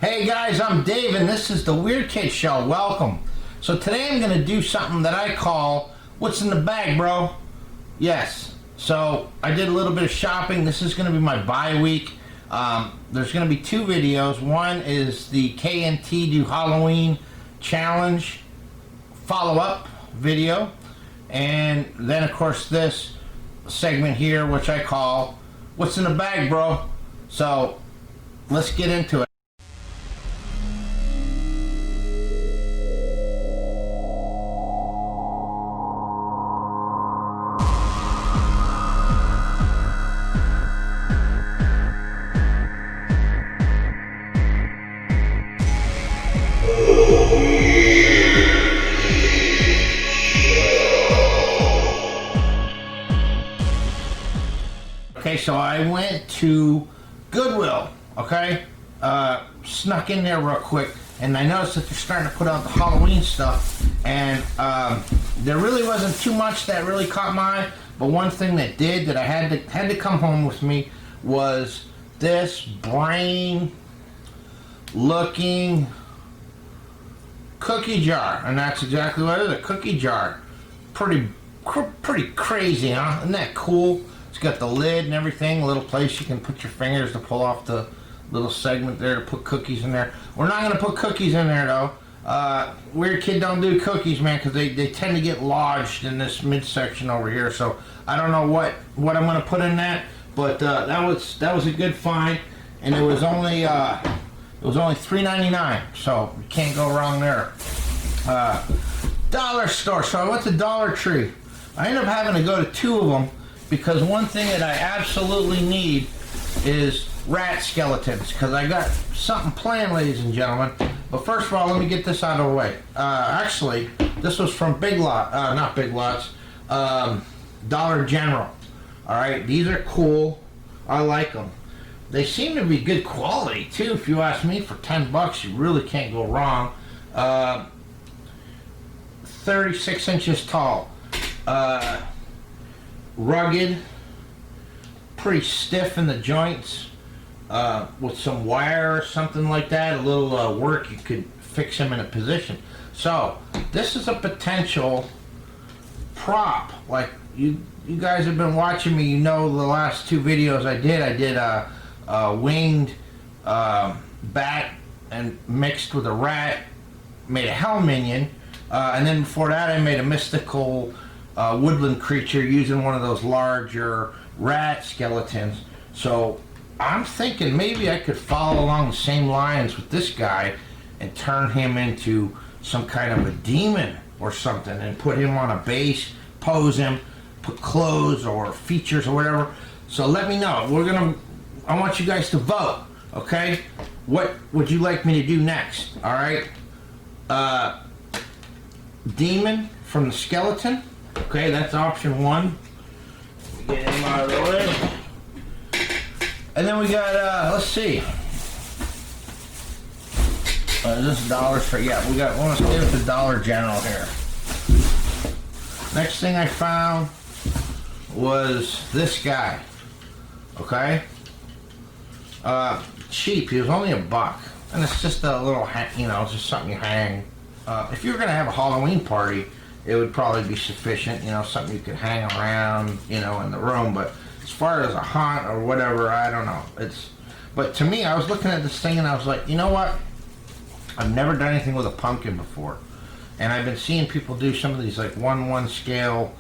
Hey guys, I'm Dave and this is the Weird Kid Show. Welcome. So today I'm going to do something that I call, what's in the bag, bro? Yes. So I did a little bit of shopping. This is going to be my bye week. There's going to be two videos. One is the KNT Do Halloween Challenge follow-up video. And then of course this segment here, which I call, what's in the bag, bro? So let's get into it. Okay, so I went to Goodwill, okay? Snuck in there real quick, and I noticed that they're starting to put out the Halloween stuff, and there really wasn't too much that really caught my eye, but one thing that did, that I had to come home with me, was this brain-looking cookie jar, and that's exactly what it is, a cookie jar. Pretty crazy, huh? Isn't that cool? It's got the lid and everything, a little place you can put your fingers to pull off the little segment there to put cookies in there. We're not going to put cookies in there though. Weird Kid don't do cookies, man, because they tend to get lodged in this midsection over here. So I don't know what I'm going to put in that, but that was a good find, and it was only $3.99, so you can't go wrong there. Dollar store. So I went to Dollar Tree. I ended up having to go to two of them, because one thing that I absolutely need is rat skeletons, because I got something planned, ladies and gentlemen. But first of all, let me get this out of the way. Actually, this was from not Big Lots, Dollar General. Alright, these are cool. I like them. They seem to be good quality too, if you ask me. For 10 bucks, you really can't go wrong. 36 inches tall. Rugged, pretty stiff in the joints, with some wire or something like that, a little work, you could fix them in a position. So this is a potential prop. Like you guys have been watching me, you know the last two videos I did a winged bat and mixed with a rat, made a hell minion, and then before that I made a mystical woodland creature using one of those larger rat skeletons. So I'm thinking maybe I could follow along the same lines with this guy and turn him into some kind of a demon or something, and put him on a base, pose him, put clothes or features or whatever. So let me know. I want you guys to vote, okay? What would you like me to do next? All right, demon from the skeleton. Okay, that's option one. Get him out of the way. And then we got, let's see. This is dollars for, yeah, we got one of the Dollar General here. Next thing I found was this guy. Okay? Cheap, he was only $1. And it's just a little, just something you hang. If you're going to have a Halloween party, it would probably be sufficient, something you could hang around, in the room. But as far as a haunt or whatever, I don't know. But to me, I was looking at this thing and I was like, you know what? I've never done anything with a pumpkin before. And I've been seeing people do some of these like 1/1 scale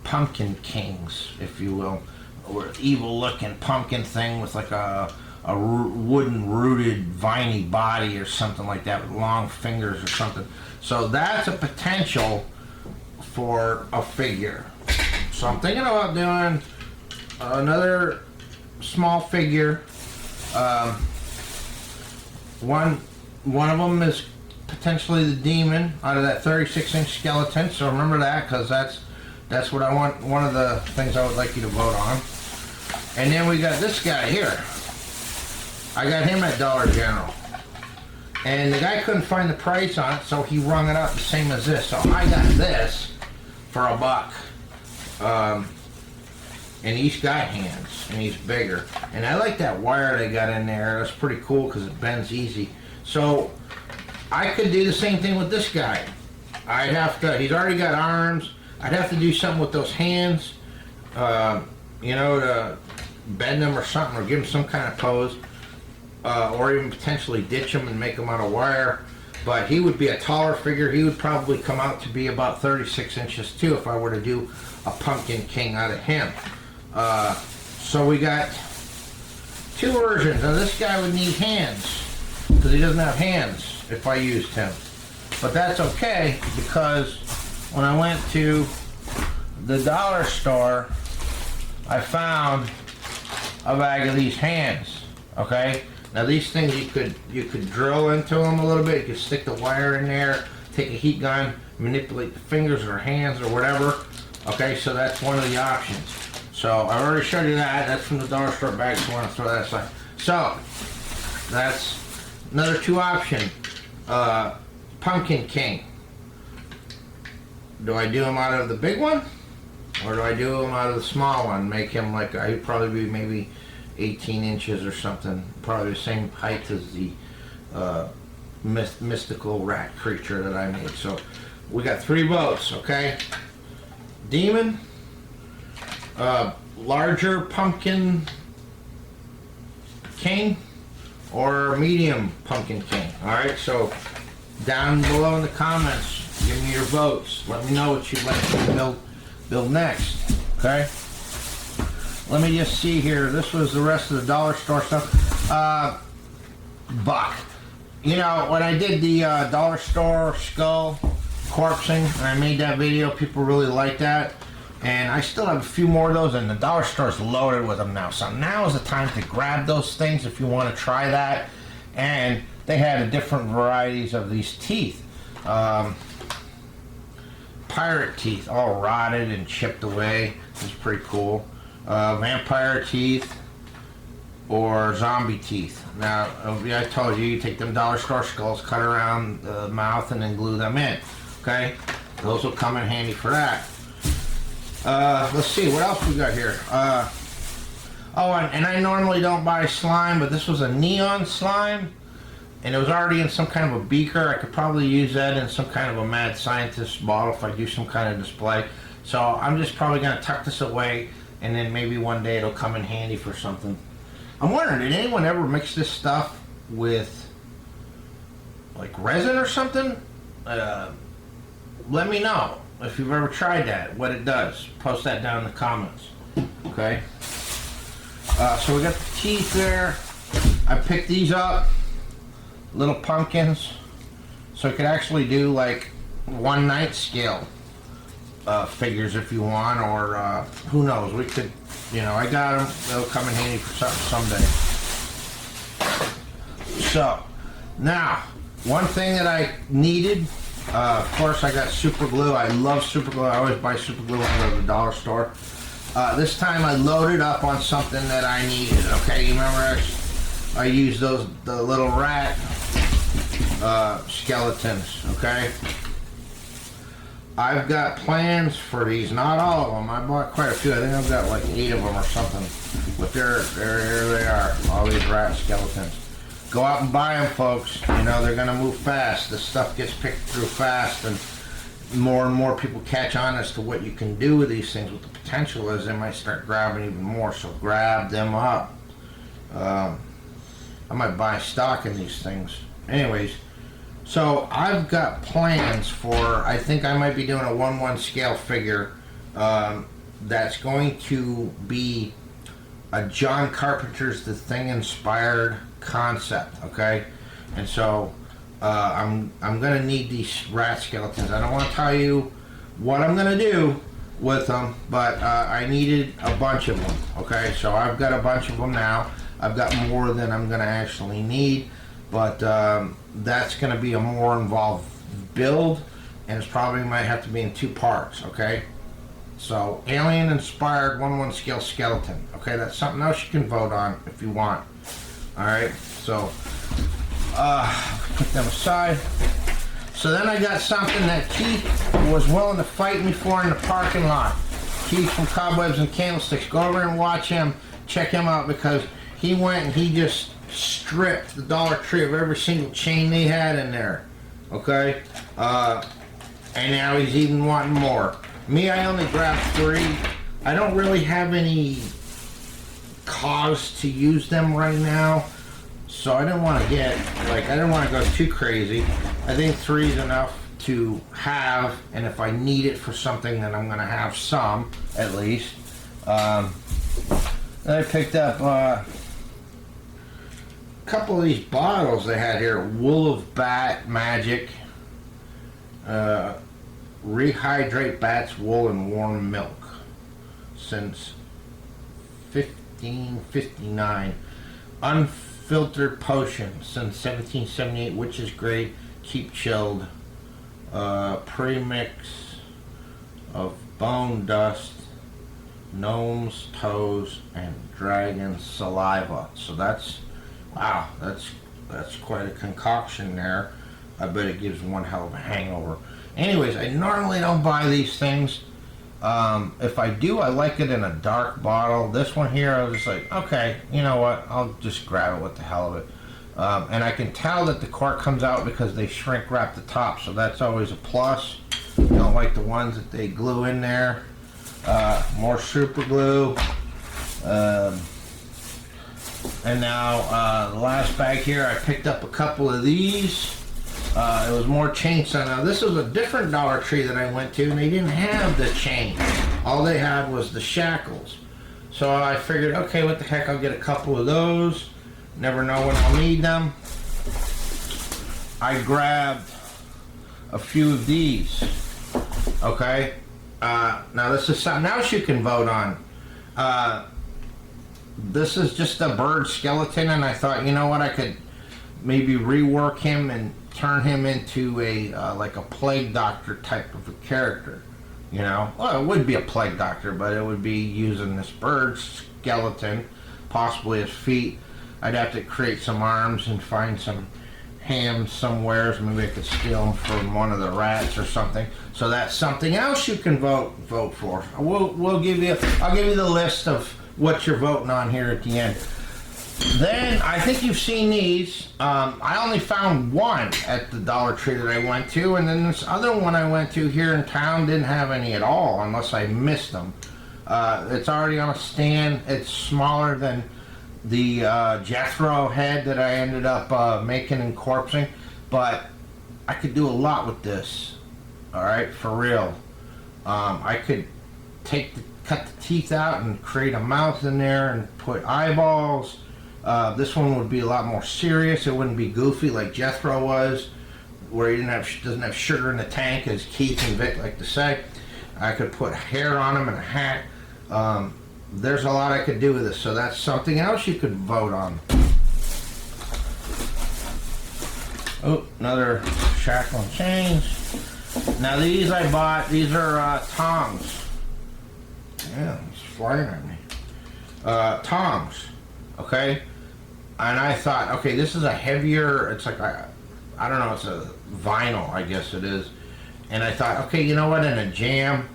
pumpkin kings, if you will. Or evil looking pumpkin thing with like a wooden rooted viney body or something like that with long fingers or something. So that's a potential for a figure. So I'm thinking about doing another small figure. One of them is potentially the demon out of that 36-inch skeleton. So remember that, because that's what I want. One of the things I would like you to vote on. And then we got this guy here. I got him at Dollar General. And the guy couldn't find the price on it, so he rung it up the same as this. So I got this for $1. and he's got hands, and he's bigger. And I like that wire they got in there. That's pretty cool because it bends easy. So I could do the same thing with this guy. I'd have to, he's already got arms. I'd have to do something with those hands, you know, to bend them or something, or give them some kind of pose, or even potentially ditch them and make them out of wire. But he would be a taller figure. He would probably come out to be about 36 inches too if I were to do a Pumpkin King out of him. So we got two versions. Now this guy would need hands because he doesn't have hands if I used him. But that's okay because when I went to the dollar store, I found a bag of these hands. Okay, now these things you could drill into them a little bit. You could stick the wire in there, take a heat gun, manipulate the fingers or hands or whatever. Okay, so that's one of the options. So I already showed you that. That's from the dollar store bag. So I want to throw that aside. So that's another two option. Pumpkin King. Do I do him out of the big one, or do I do him out of the small one? Make him like, he'd probably be maybe 18 inches or something, probably the same height as the mystical rat creature that I made. So we got three votes, okay? Demon, larger Pumpkin King, or medium Pumpkin King. All right, so down below in the comments, give me your votes. Let me know what you'd like to build next, okay? Let me just see here. This was the rest of the dollar store stuff. Buck. You know, when I did the dollar store skull corpsing, and I made that video, people really liked that. And I still have a few more of those, and the dollar store's loaded with them now. So now is the time to grab those things if you want to try that. And they had different varieties of these teeth. Pirate teeth, all rotted and chipped away. It's pretty cool. Vampire teeth or zombie teeth. Now, I told you, you take them dollar store skulls, cut around the mouth, and then glue them in. Okay? Those will come in handy for that. Let's see, what else we got here? Oh, and I normally don't buy slime, but this was a neon slime, and it was already in some kind of a beaker. I could probably use that in some kind of a mad scientist bottle if I do some kind of display. So I'm just probably going to tuck this away, and then maybe one day it'll come in handy for something. I'm wondering, did anyone ever mix this stuff with like resin or something? Let me know if you've ever tried that, what it does. Post that down in the comments. Okay. So we got the teeth there. I picked these up, little pumpkins, so I could actually do like 1 night scale figures if you want, or who knows, we could, you know, I got them, they'll come in handy for something someday. So now, one thing that I needed, of course I got super glue. I love super glue. I always buy super glue at the dollar store. This time I loaded up on something that I needed. Okay, you remember I used the little rat skeletons. Okay, I've got plans for these. Not all of them. I bought quite a few. I think I've got like 8 of them or something. But there they are. All these rat skeletons. Go out and buy them, folks. You know, they're going to move fast. This stuff gets picked through fast, and more people catch on as to what you can do with these things. What the potential is, they might start grabbing even more, so grab them up. I might buy stock in these things. Anyways, so I've got plans for, I think I might be doing a 1/1 scale figure that's going to be a John Carpenter's The Thing inspired concept, okay? And so I'm gonna need these rat skeletons. I don't want to tell you what I'm gonna do with them, but I needed a bunch of them, okay? So I've got a bunch of them now. I've got more than I'm gonna actually need, but that's gonna be a more involved build, and it's probably might have to be in 2 parts, okay? So alien inspired 1/1 scale skeleton, okay? That's something else you can vote on if you want. Alright, so put them aside. So then I got something that Keith was willing to fight me for in the parking lot. Keith from Cobwebs and Candlesticks. Go over and watch him. Check him out because he went and he just stripped the Dollar Tree of every single chain they had in there. Okay? And now he's even wanting more. Me, I only grabbed 3. I don't really have any cause to use them right now. So I didn't want to get, like, I didn't want to go too crazy. I think 3 is enough to have, and if I need it for something, then I'm going to have some, at least. Then I picked up a couple of these bottles they had here. Wool of Bat Magic. Rehydrate bats, wool, and warm milk. Since 1559. Unfiltered potion since 1778, which is great. Keep chilled. Premix of bone dust, gnome's toes, and dragon saliva. So that's, wow, that's quite a concoction there. I bet it gives one hell of a hangover. Anyways, I normally don't buy these things. If I do, I like it in a dark bottle. This one here, I was just like, okay, you know what? I'll just grab it with the hell of it. And I can tell that the cork comes out because they shrink wrap the top, so that's always a plus. I don't like the ones that they glue in there. More super glue. And now the last bag here, I picked up a couple of these. It was more chainsaw. Now this was a different Dollar Tree that I went to, and they didn't have the chain. All they had was the shackles. So I figured, okay, what the heck, I'll get a couple of those. Never know when I'll need them. I grabbed a few of these. Okay. Now this is something else you can vote on. This is just a bird skeleton, and I thought, you know what, I could maybe rework him and turn him into a like a plague doctor type of a character. You know, well, it would be a plague doctor, but it would be using this bird skeleton, possibly his feet. I'd have to create some arms and find some hams somewhere. Maybe I could steal them from one of the rats or something. So that's something else you can vote for. I'll give you the list of what you're voting on here at the end. Then I think you've seen these. I only found one at the Dollar Tree that I went to, and then this other one I went to here in town didn't have any at all, unless I missed them. It's already on a stand. It's smaller than the Jethro head that I ended up making and corpsing, but I could do a lot with this. All right, for real. I could cut the teeth out and create a mouth in there and put eyeballs. This one would be a lot more serious. It wouldn't be goofy like Jethro was, where he doesn't have sugar in the tank, as Keith and Vic like to say. I could put hair on him and a hat. There's a lot I could do with this, so that's something else you could vote on. Oh, another shackle and chains. Now these I bought. These are tongs. Yeah, it's flying at me. Tongs. Okay. And I thought, okay, this is a heavier, it's like, I don't know, it's a vinyl, I guess it is. And I thought, okay, you know what, in a jam,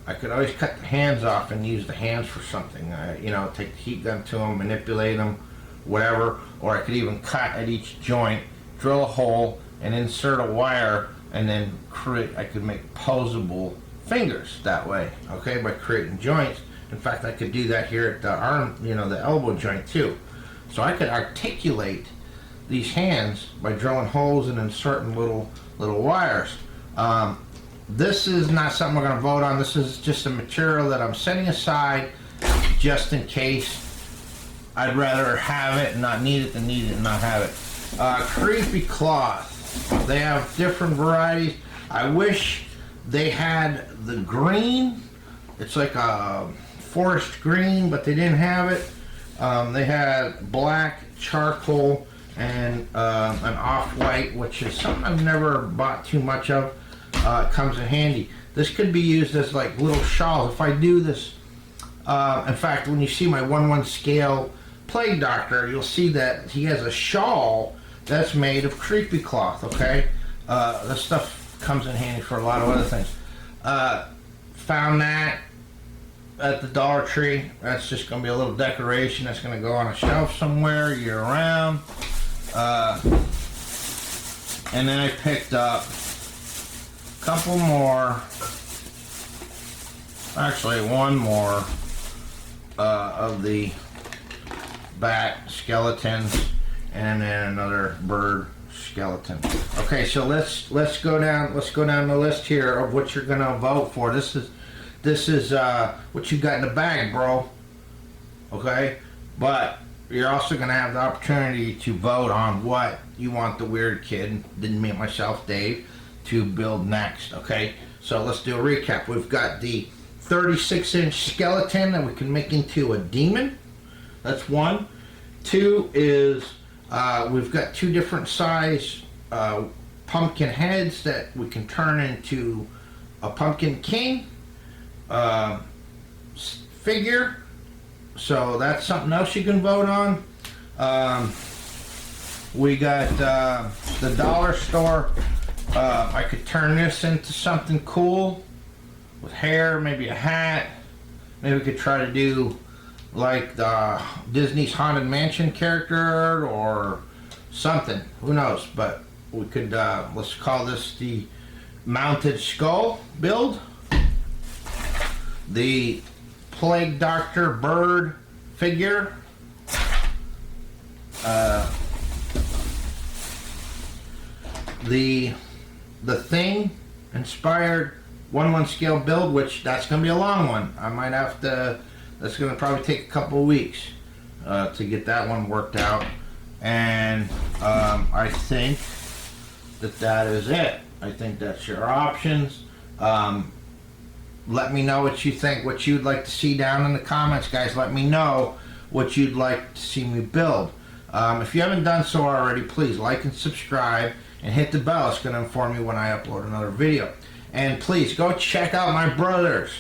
I could always cut the hands off and use the hands for something. You know, take the heat gun to them, manipulate them, whatever. Or I could even cut at each joint, drill a hole, and insert a wire, and then I could make posable fingers that way, okay, by creating joints. In fact, I could do that here at the arm, you know, the elbow joint too. So I could articulate these hands by drilling holes and inserting little wires. This is not something we're going to vote on. This is just a material that I'm setting aside just in case. I'd rather have it and not need it than need it and not have it. Creepy cloth. They have different varieties. I wish they had the green. It's like a forest green, but they didn't have it. They had black, charcoal, and an off-white, which is something I've never bought too much of. It comes in handy. This could be used as like little shawls. If I do this, in fact, when you see my 1/1 scale plague doctor, you'll see that he has a shawl that's made of creepy cloth, okay? This stuff comes in handy for a lot of other things. Found that. at the Dollar Tree. That's just going to be a little decoration that's going to go on a shelf somewhere year round. And then I picked up a couple more, actually one more of the bat skeletons, and then another bird skeleton. Okay, so let's go down the list here of what you're gonna vote for. This is what you got in the bag, bro. Okay, but you're also gonna have the opportunity to vote on what you want the weird kid, didn't mean myself, Dave, to build next. Okay, so let's do a recap. We've got the 36-inch skeleton that we can make into a demon. That's one. Two is we've got two different size pumpkin heads that we can turn into a pumpkin king figure. So that's something else you can vote on. We got the dollar store. I could turn this into something cool with hair, maybe a hat. Maybe we could try to do like the Disney's Haunted Mansion character or something. Who knows? But we could, let's call this the Mounted Skull build. The Plague Doctor bird figure. The Thing inspired 1/1 scale build, which that's going to be a long one. I might have to, that's going to probably take a couple of weeks to get that one worked out. And I think that is it. I think that's your options. Let me know what you think, what you'd like to see down in the comments, guys. Let me know what you'd like to see me build. If you haven't done so already, please like and subscribe and hit the bell. It's going to inform you when I upload another video. And please go check out my brothers,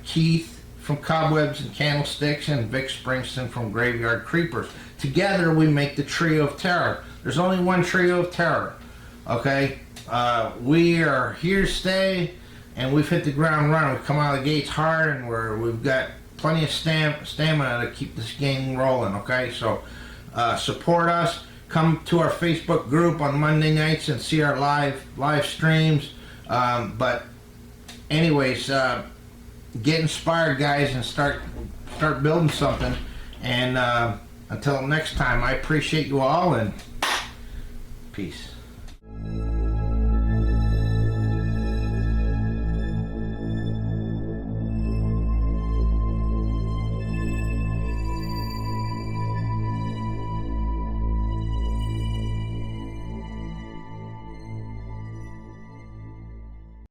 Keith from Cobwebs and Candlesticks and Vic Springston from Graveyard Creepers. Together we make the Trio of Terror. There's only one Trio of Terror, okay? We are here to stay, and we've hit the ground running. We've come out of the gates hard, and we've got plenty of stamina to keep this game rolling, okay? So support us. Come to our Facebook group on Monday nights and see our live streams. But anyways, get inspired, guys, and start building something. And until next time, I appreciate you all, and peace.